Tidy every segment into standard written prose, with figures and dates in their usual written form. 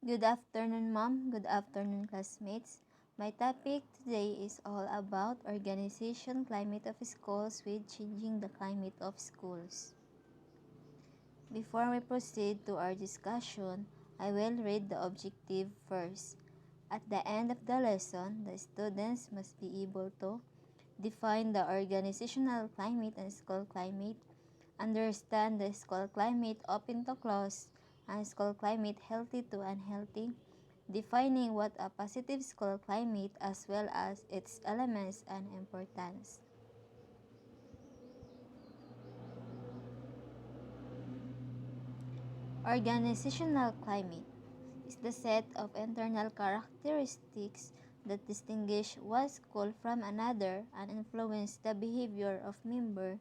Good afternoon, Mom. Good afternoon, classmates. My topic today is all about organization climate of schools with changing the climate of schools. Before we proceed to our discussion, I will read the objective first. At the end of the lesson, the students must be able to define the organizational climate and school climate, understand the school climate open to close, and school climate healthy to unhealthy, defining what a positive school climate as well as its elements and importance. Organizational climate is the set of internal characteristics that distinguish one school from another and influence the behavior of members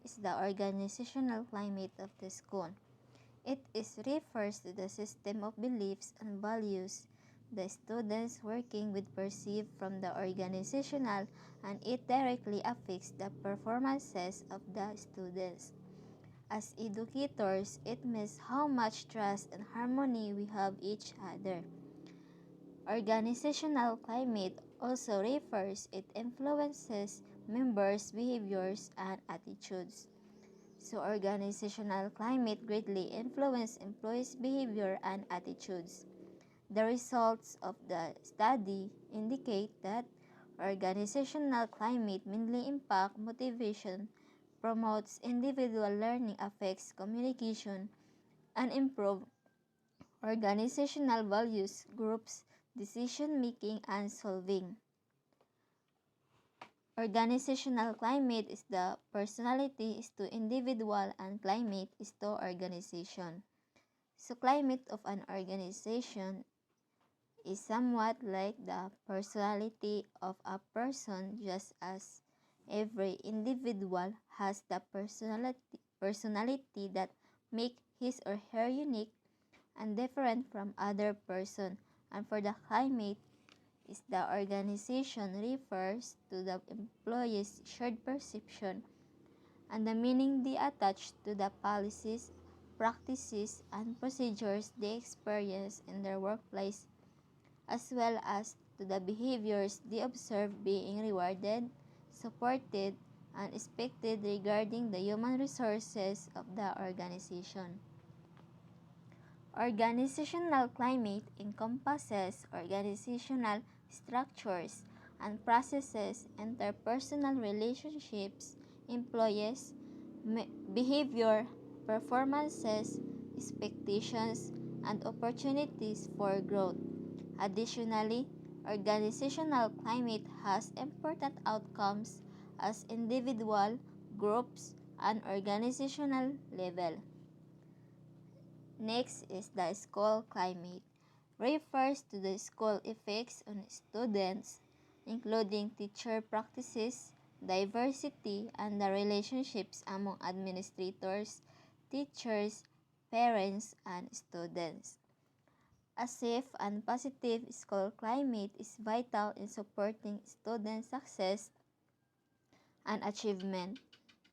is the organizational climate of the school. It refers to the system of beliefs and values the students working with perceive from the organizational, and it directly affects the performances of the students. As educators, it means how much trust and harmony we have each other. Organizational climate also refers it influences members' behaviors and attitudes. So organizational climate greatly influences employees' behavior and attitudes. The results of the study indicate that organizational climate mainly impacts motivation, promotes individual learning, affects communication, and improves organizational values, groups, decision making, and solving. Organizational climate is the personality is to individual and climate is to organization. So climate of an organization is somewhat like the personality of a person, just as every individual has the personality that make his or her unique and different from other person. And for the climate is the organization refers to the employees' shared perception and the meaning they attach to the policies, practices, and procedures they experience in their workplace, as well as to the behaviors they observe being rewarded, supported, and expected regarding the human resources of the organization. Organizational climate encompasses organizational structures and processes, interpersonal relationships, employees, behavior, performances, expectations, and opportunities for growth. Additionally, organizational climate has important outcomes as individual, groups, and organizational level. Next is the school climate. Refers to the school effects on students, including teacher practices, diversity, and the relationships among administrators, teachers, parents, and students. A safe and positive school climate is vital in supporting student success and achievement.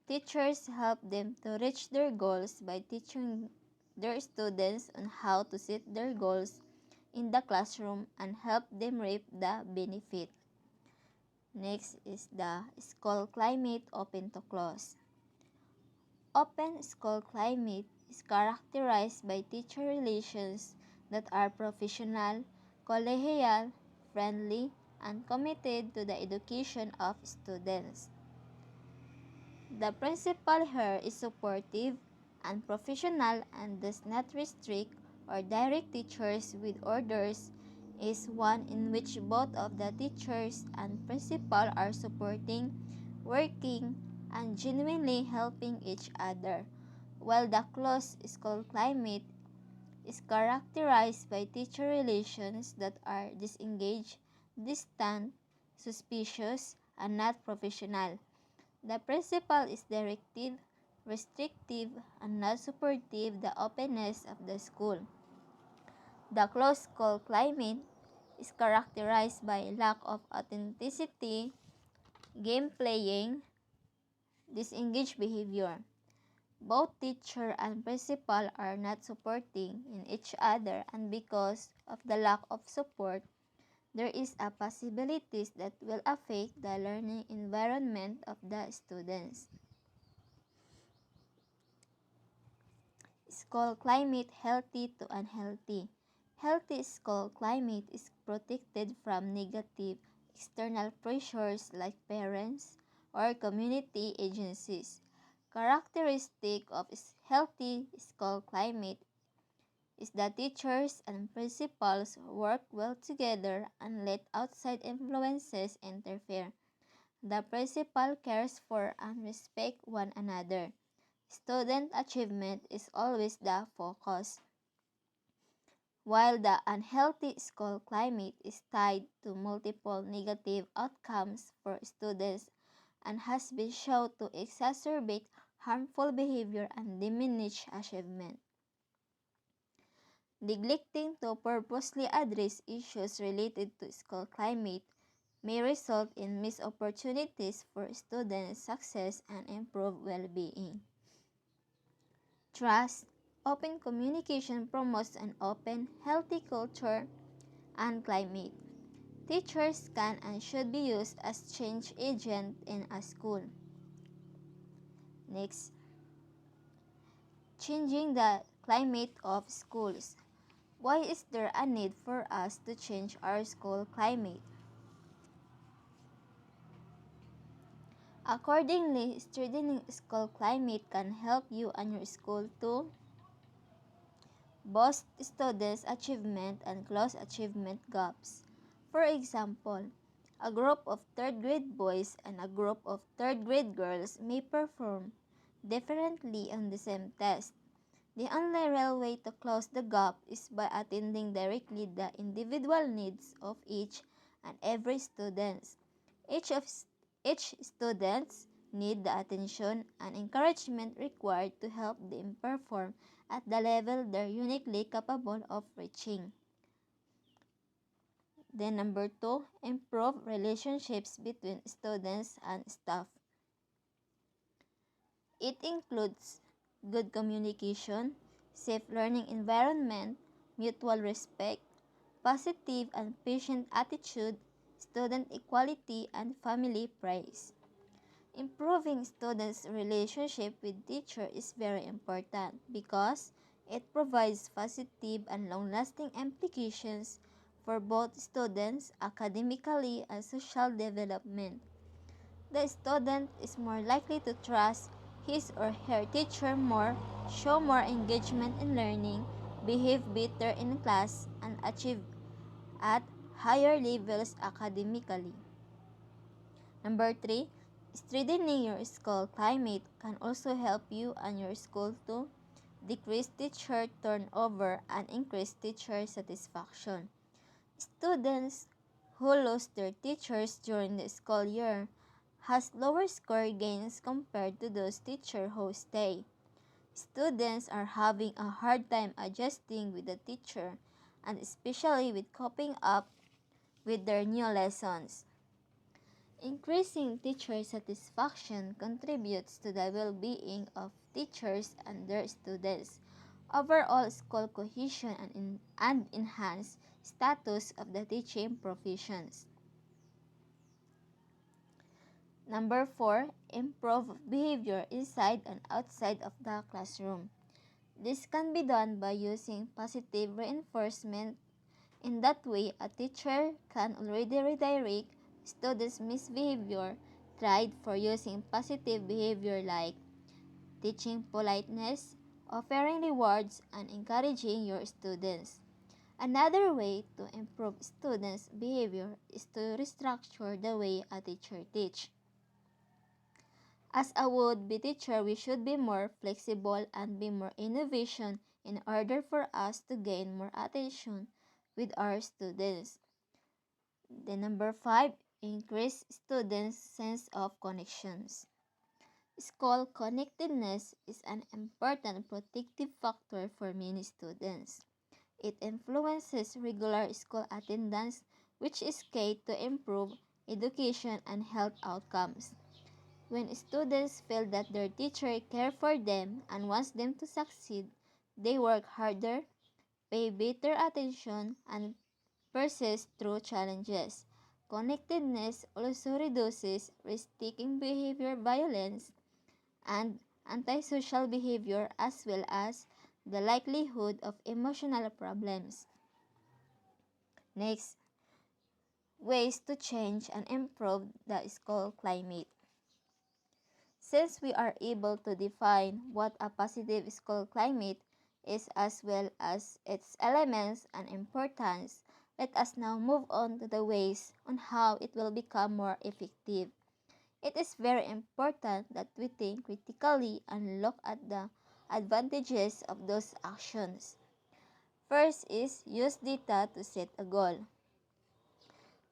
Teachers help them to reach their goals by teaching their students on how to set their goals in the classroom and help them reap the benefit. Next is the school climate open to close. Open school climate is characterized by teacher relations that are professional, collegial, friendly, and committed to the education of students. The principal here is supportive and professional and does not restrict or direct teachers with orders, is one in which both of the teachers and principal are supporting, working, and genuinely helping each other, while the closed school climate is characterized by teacher relations that are disengaged, distant, suspicious, and not professional. The principal is directive, restrictive, and not supportive the openness of the school. The closed school climate is characterized by lack of authenticity, game playing, disengaged behavior. both teacher and principal are not supporting in each other, and because of the lack of support, there is a possibilities that will affect the learning environment of the students. School climate healthy to unhealthy. Healthy school climate is protected from negative external pressures like parents or community agencies. Characteristic of healthy school climate is that teachers and principals work well together and let outside influences interfere. The principal cares for and respects one another. Student achievement is always the focus, while the unhealthy school climate is tied to multiple negative outcomes for students and has been shown to exacerbate harmful behavior and diminish achievement. Neglecting to purposely address issues related to school climate may result in missed opportunities for student success and improved well-being. Trust. Open communication promotes an open, healthy culture and climate. Teachers can and should be used as change agent in a school. Next, changing the climate of schools. Why is there a need for us to change our school climate? Accordingly, strengthening school climate can help you and your school to boost students' achievement and close achievement gaps. For example, a group of third grade boys and a group of third grade girls may perform differently on the same test. The only real way to close the gap is by attending directly the individual needs of each and every student. Each of each students need the attention and encouragement required to help them perform at the level they're uniquely capable of reaching. Then number 2, improve relationships between students and staff. It includes good communication, safe learning environment, mutual respect, positive and patient attitude, student equality, and family praise. Improving students' relationship with teacher is very important because it provides positive and long-lasting implications for both students' academically and social development. The student is more likely to trust his or her teacher more, show more engagement in learning, behave better in class, and achieve at higher levels academically. Number 3, strengthening your school climate can also help you and your school to decrease teacher turnover and increase teacher satisfaction. Students who lose their teachers during the school year has lower score gains compared to those teachers who stay. Students are having a hard time adjusting with the teacher and especially with coping up with their new lessons. Increasing teacher satisfaction contributes to the well-being of teachers and their students, overall school cohesion and enhanced status of the teaching professions. Number 4, improve behavior inside and outside of the classroom. This can be done by using positive reinforcement. In that way, a teacher can already redirect students' misbehavior tried for using positive behavior like teaching politeness, offering rewards, and encouraging your students. Another way to improve students' behavior is to restructure the way a teacher teaches. As a would-be teacher, we should be more flexible and be more innovation in order for us to gain more attention with our students. Then number 5, increase students' sense of connections. School connectedness is an important protective factor for many students. It influences regular school attendance, which is key to improve education and health outcomes. When students feel that their teacher cares for them and wants them to succeed, they work harder, pay better attention, and persist through challenges. Connectedness also reduces risk-taking behavior, violence, and antisocial behavior, as well as the likelihood of emotional problems. Next, ways to change and improve the school climate. Since we are able to define what a positive school climate is as well as its elements and importance, let us now move on to the ways on how it will become more effective. It is very important that we think critically and look at the advantages of those actions. First is use data to set a goal.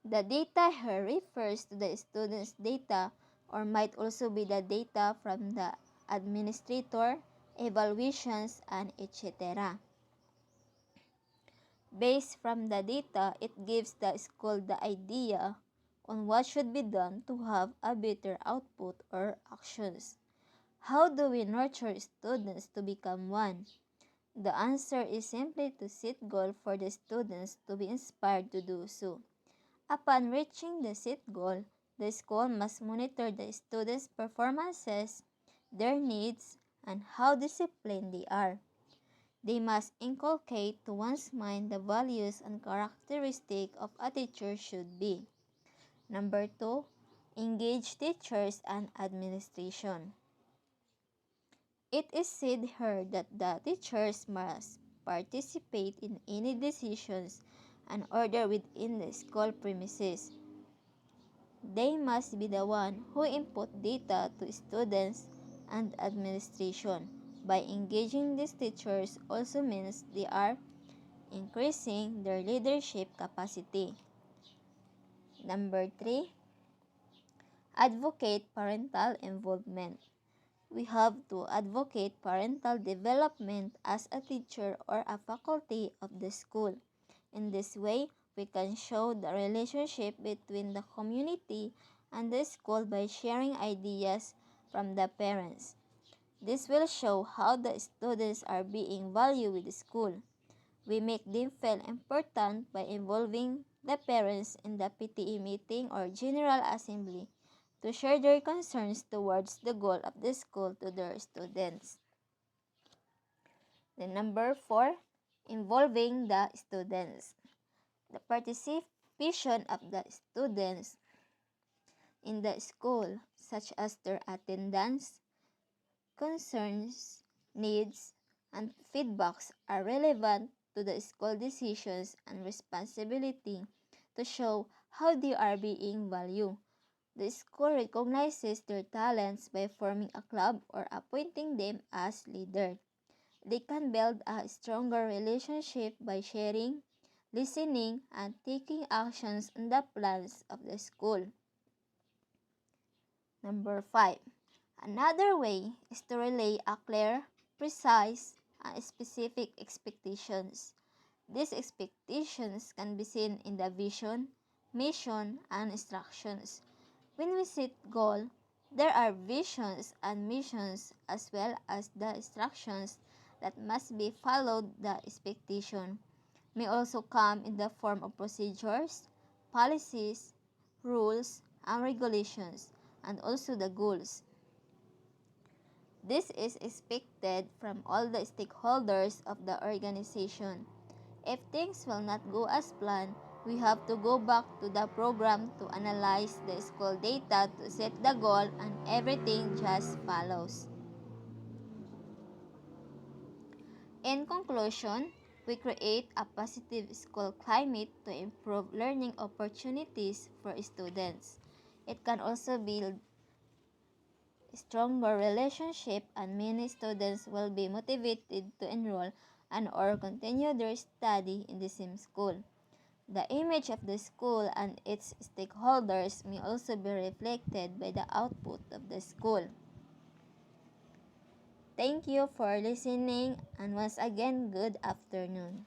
The data here refers to the student's data or might also be the data from the administrator, evaluations, and etc. Based from the data, it gives the school the idea on what should be done to have a better output or actions. How do we nurture students to become one? The answer is simply to set goals for the students to be inspired to do so. Upon reaching the set goal, the school must monitor the students' performances, their needs, and how disciplined they are. They must inculcate to one's mind the values and characteristics of a teacher should be. Number 2, engage teachers and administration. It is said here that the teachers must participate in any decisions and order within the school premises. They must be the one who input data to students and administration. By engaging these teachers also means they are increasing their leadership capacity. Number 3, advocate parental involvement. We have to advocate parental development as a teacher or a faculty of the school. In this way, we can show the relationship between the community and the school by sharing ideas from the parents. This will show how the students are being valued with the school. We make them feel important by involving the parents in the PTE meeting or General Assembly to share their concerns towards the goal of the school to their students. Then number 4, involving the students. The participation of the students in the school, such as their attendance, concerns, needs, and feedbacks are relevant to the school decisions and responsibility to show how they are being valued. The school recognizes their talents by forming a club or appointing them as leader. They can build a stronger relationship by sharing, listening, and taking actions on the plans of the school. Number 5. Another way is to relay a clear, precise, and specific expectations. These expectations can be seen in the vision, mission, and instructions. When we set goal, there are visions and missions as well as the instructions that must be followed. The expectation may also come in the form of procedures, policies, rules, and regulations, and also the goals. This is expected from all the stakeholders of the organization. If things will not go as planned, we have to go back to the program to analyze the school data to set the goal, and everything just follows. In conclusion, we create a positive school climate to improve learning opportunities for students. It can also build stronger relationship, and many students will be motivated to enroll and or continue their study in the same school. The image of the school and its stakeholders may also be reflected by the output of the school. Thank you for listening, and once again, good afternoon.